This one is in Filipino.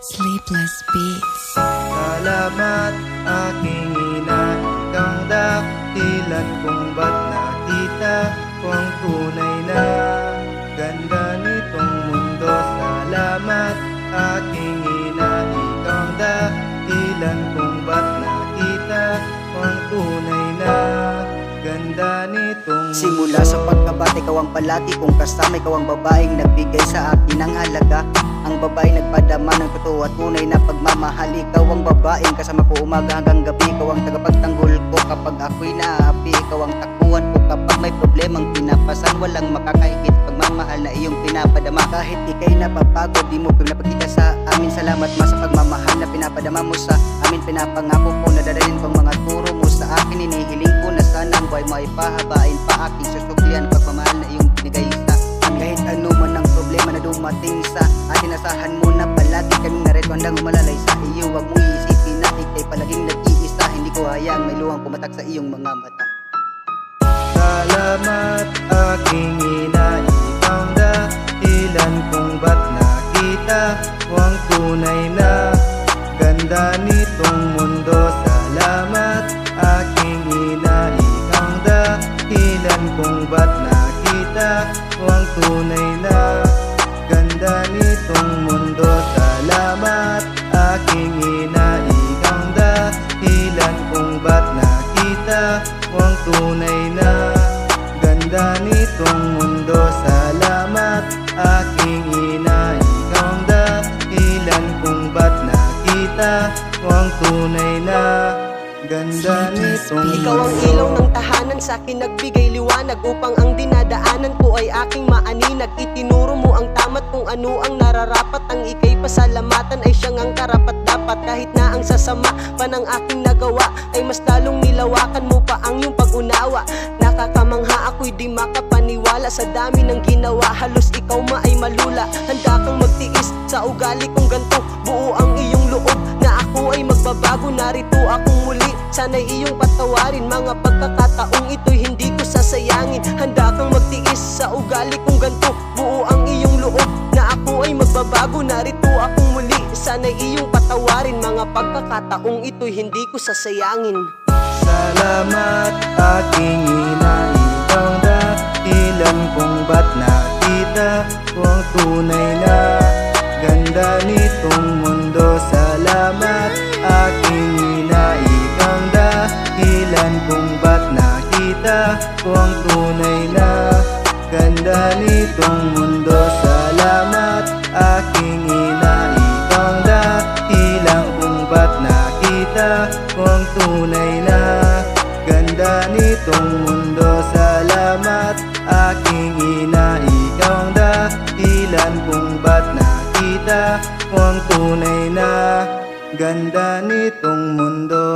Sleepless Beats. Salamat aking ina, ikaw dahilan kung ba't nakita ko ang tunay na ganda nitong mundo. Salamat aking ina, ikaw dahilan kung ba't nakita ko ang tunay na ganda nitong mundo. Simula sa pagkabata, ikaw ang palagi kong kasama. Ikaw ang babaeng nagbigay sa akin ng halaga. Ang babae nagpadama ng totoo at tunay na pagmamahal. Ikaw ang babaeng kasama ko umaga hanggang gabi. Ikaw ang tagapagtanggol ko kapag ako'y naapi. Ikaw ang takbuhan ko kapag may problemang pinapasan. Walang makakaigit pagmamahal na iyong pinapadama. Kahit ika'y napapagod, di mo pinapakita sa amin. Salamat ma sa pagmamahal na pinapadama mo sa amin. Pinapangako ko na dadalhin ko ang mga turo mo sa akin. Inihiling ko na sana ang buhay mo ay pahabain pa aking susuklian. Pagmamahal na iyong binigay sa amin. Kahit ano man ang problema na dumating sa atin, asahan mo na palagi kaming narito handang umalalay sa iyo. Huwag mong iisipin na ika'y palaging nag-iisa. Hindi ko hayang may luwang pumatak sa iyong mga mata. Salamat aking ina, ikaw ang dahilan kung ba't nakita ko ang tunay na ganda nitong mundo. Salamat aking ina, ikaw ang dahilan kung ba't nakita ko ang tunay na ganda nitong mundo. Salamat aking ina, ikaw ang dahilan kung ba't nakita ko ang tunay na ganda nitong mundo. Salamat aking ina, ikaw ang dahilan kung ba't nakita ko ang tunay na ganda nitong mundo. Ikaw ang ilaw ng tahanan, sa akin nagbigay liwanag upang ang dinadaanan ko ay aking maaninag. Itinuro mo ang tama't kung ano ang nararapat. Ang ika'y pasalamatan ay siyang ang karapat dapat. Kahit na ang sasama pa ng aking nagawa ay mas lalong nilawakan mo pa ang iyong pag-unawa. Nakakamangha ako'y di makapaniwala sa dami ng ginawa. Halos ikaw ma ay malula. Handa kang magtiis sa ugali kong ganto. Buo ang iyong loob na ako ay magbabago. Narito akong muli, sana'y iyong patawarin. Mga pagkakataong ito'y hindi ko sasayangin. Handa kang magtiis sa ugali kong ganto. Buo ang iyong loob na ako ay magbabago. Narito akong muli, sana'y iyong patawarin. Mga pagkakataong ito'y hindi ko sasayangin. Salamat aking ina, ikaw ang dahilan kung ba't nakita ko ang tunay na ganda nitong mundo. Salamat aking ina, ikaw ang dahilan kung ba't nakita ko ang tunay na ganda nitong mundo. Salamat aking ina, ikaw ang dahilan kung ba't nakita ko ang tunay na ganda nitong mundo. Salamat aking ina, ikaw ang dahilan kung ba't nakita ko ang tunay na ganda nitong mundo.